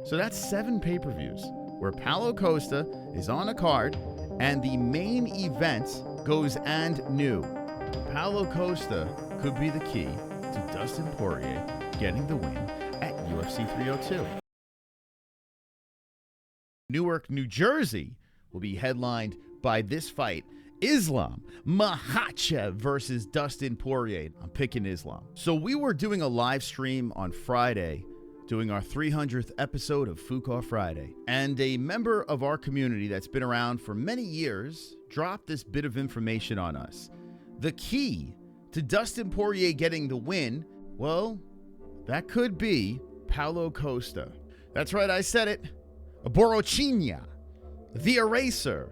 So that's 7 pay-per-views where Paulo Costa is on a card and the main event goes and new. Paulo Costa could be the key to Dustin Poirier getting the win at UFC 302. Newark, New Jersey will be headlined by this fight, Islam Makhachev versus Dustin Poirier. I'm picking Islam. So we were doing a live stream on Friday, doing our 300th episode of Fuqaha Friday. And a member of our community that's been around for many years dropped this bit of information on us. The key to Dustin Poirier getting the win, well, that could be Paulo Costa. That's right, I said it. Borochinha, the Eraser.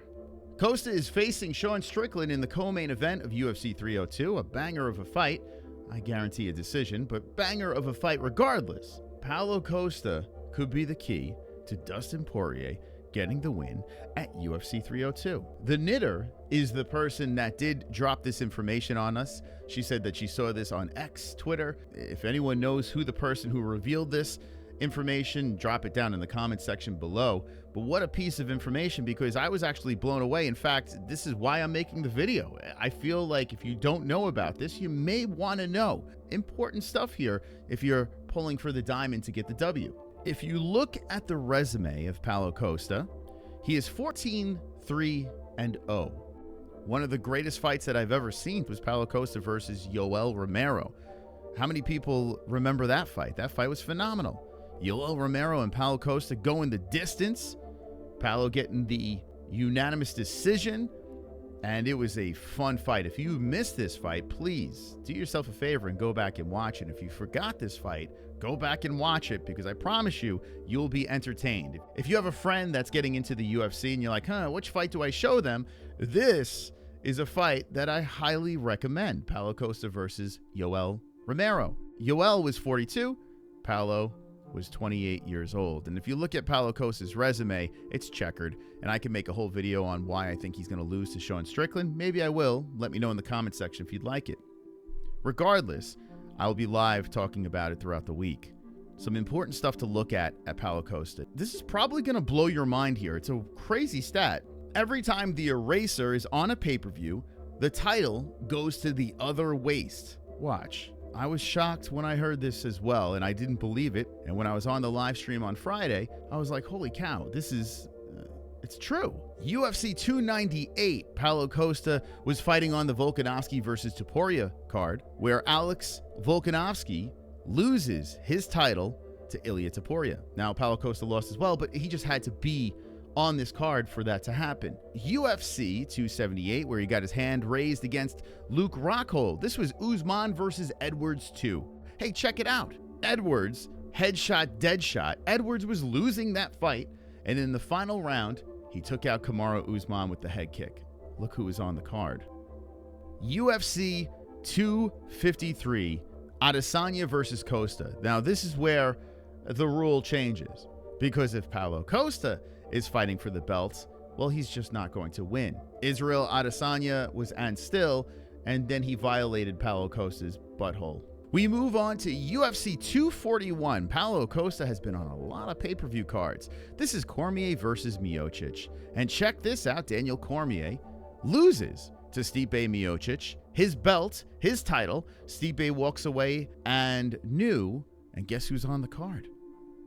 Costa is facing Sean Strickland in the co-main event of UFC 302, a banger of a fight. I guarantee a decision, but banger of a fight regardless. Paulo Costa could be the key to Dustin Poirier getting the win at UFC 302. The Knitter is the person that did drop this information on us. She said that she saw this on X, Twitter. If anyone knows who the person who revealed this information, drop it down in the comment section below. But what a piece of information, because I was actually blown away. In fact, this is why I'm making the video. I feel like if you don't know about this, you may want to know. Important stuff here if you're pulling for the diamond to get the W. If you look at the resume of Paulo Costa, he is 14-3-0. One of the greatest fights that I've ever seen was Paulo Costa versus Yoel Romero. How many people remember that fight? That fight was phenomenal. Yoel Romero and Paulo Costa going the distance. Paulo getting the unanimous decision. And it was a fun fight. If you missed this fight, please do yourself a favor and go back and watch it. If you forgot this fight, go back and watch it, because I promise you, you'll be entertained. If you have a friend that's getting into the UFC and you're like, which fight do I show them? This is a fight that I highly recommend. Paulo Costa versus Yoel Romero. Yoel was 42. Paulo was 28 years old. And if you look at Paulo Costa's resume, it's checkered. And I can make a whole video on why I think he's going to lose to Sean Strickland. Maybe I will. Let me know in the comment section if you'd like it. Regardless, I'll be live talking about it throughout the week. Some important stuff to look at Paulo Costa. This is probably going to blow your mind here. It's a crazy stat. Every time the Eraser is on a pay-per-view, the title goes to the other waist. Watch. I was shocked when I heard this as well, and I didn't believe it. And when I was on the live stream on Friday, I was like, holy cow, this is, it's true. UFC 298, Paulo Costa was fighting on the Volkanovski versus Topuria card, where Alex Volkanovski loses his title to Ilia Topuria. Now, Paulo Costa lost as well, but he just had to be on this card for that to happen. UFC 278, where he got his hand raised against Luke Rockhold. This was Usman versus Edwards 2. Hey, check it out. Edwards, headshot, deadshot. Edwards was losing that fight, and in the final round, he took out Kamaru Usman with the head kick. Look who was on the card. UFC 253, Adesanya versus Costa. Now, this is where the rule changes, because if Paulo Costa is fighting for the belts, well, he's just not going to win. Israel Adesanya was and still, and then he violated Paulo Costa's butthole. We move on to UFC 241. Paulo Costa has been on a lot of pay-per-view cards. This is Cormier versus Miocic. And check this out, Daniel Cormier loses to Stipe Miocic. His belt, his title. Stipe walks away and new. And guess who's on the card?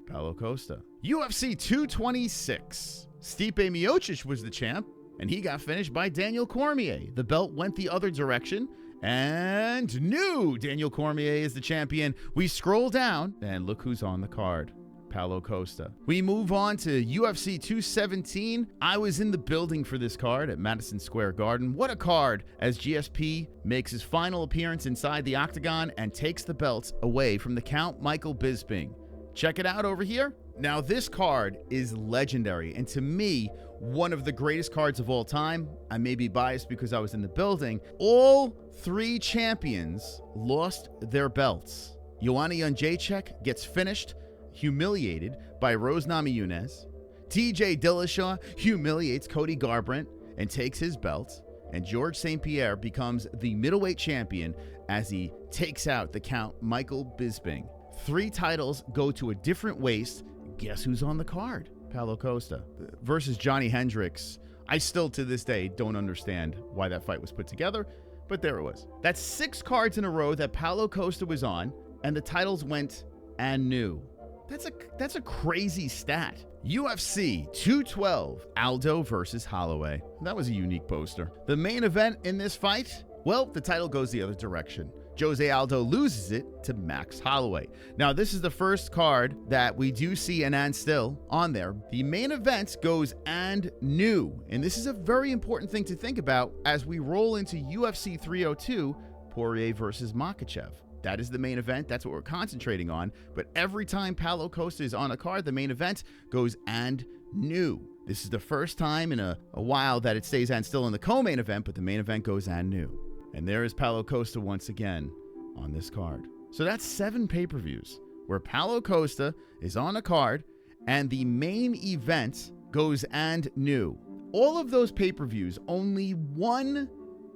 Paulo Costa. UFC 226. Stipe Miocic was the champ, and he got finished by Daniel Cormier. The belt went the other direction, and new Daniel Cormier is the champion. We scroll down, and look who's on the card. Paulo Costa. We move on to UFC 217. I was in the building for this card at Madison Square Garden. What a card, as GSP makes his final appearance inside the octagon and takes the belts away from the Count Michael Bisping. Check it out over here. Now, this card is legendary, and to me, one of the greatest cards of all time. I may be biased because I was in the building. All 3 champions lost their belts. Joanna Jędrzejczyk gets finished, humiliated by Rose Namajunas. TJ Dillashaw humiliates Cody Garbrandt and takes his belt. And George St. Pierre becomes the middleweight champion as he takes out the Count Michael Bisping. 3 titles go to a different waist, guess who's on the card? Paulo Costa versus Johnny Hendricks. I still, to this day, don't understand why that fight was put together, but there it was. That's 6 cards in a row that Paulo Costa was on, and the titles went and new. That's a crazy stat. UFC 212, Aldo versus Holloway. That was a unique poster. The main event in this fight, well, the title goes the other direction. Jose Aldo loses it to Max Holloway. Now, this is the first card that we do see and still on there. The main event goes and new. And this is a very important thing to think about as we roll into UFC 302, Poirier versus Makhachev. That is the main event. That's what we're concentrating on. But every time Paulo Costa is on a card, the main event goes and new. This is the first time in a while that it stays and still in the co-main event, but the main event goes and new. And there is Paulo Costa once again on this card. So that's 7 pay-per-views where Paulo Costa is on a card and the main event goes and new. All of those pay-per-views, only one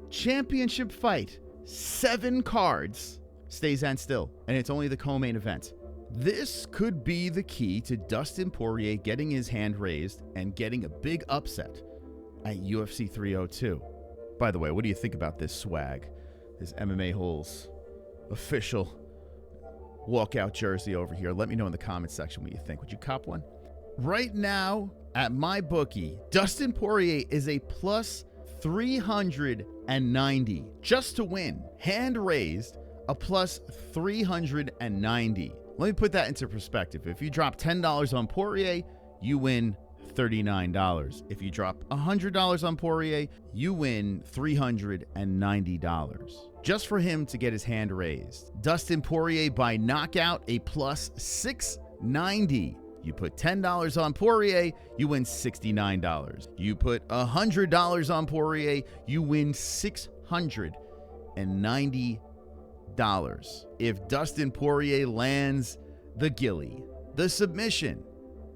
championship fight, 7 cards, stays and still. And it's only the co-main event. This could be the key to Dustin Poirier getting his hand raised and getting a big upset at UFC 302. By the way, what do you think about this swag? This MMA-Holes official walkout jersey over here. Let me know in the comments section what you think. Would you cop one? Right now, at my bookie, Dustin Poirier is a plus 390 just to win. Hand raised, a plus 390. Let me put that into perspective. If you drop $10 on Poirier, you win $39. If you drop $100 on Poirier, you win $390. Just for him to get his hand raised. Dustin Poirier by knockout, a plus 690. You put $10 on Poirier, you win $69. You put $100 on Poirier, you win $690. If Dustin Poirier lands the gilly, the submission,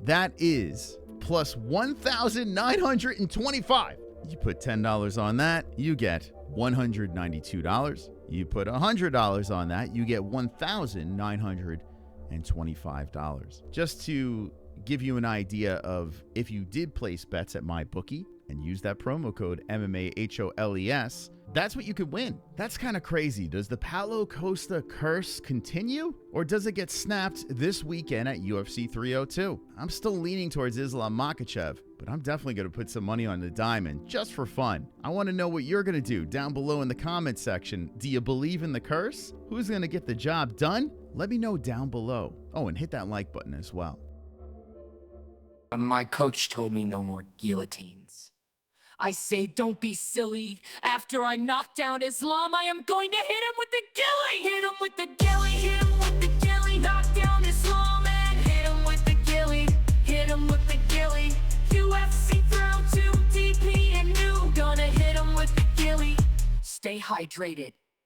that is plus 1,925. You put $10 on that, you get $192. You put $100 on that, you get $1,925. Just to give you an idea of if you did place bets at MyBookie and use that promo code MMA-HOLES, that's what you could win. That's kind of crazy. Does the Paulo Costa curse continue, or does it get snapped this weekend at UFC 302? I'm still leaning towards Islam Makhachev, but I'm definitely going to put some money on the diamond just for fun. I want to know what you're going to do down below in the comment section. Do you believe in the curse? Who's going to get the job done? Let me know down below. Oh, and hit that like button as well. My coach told me no more guillotines. I say don't be silly. After I knock down Islam, I am going to hit him with the gilly. Hit him with the gilly, hit him with the gilly. Knock down Islam and hit him with the gilly. Hit him with the gilly. UFC 302, DP and new. Gonna hit him with the gilly. Stay hydrated.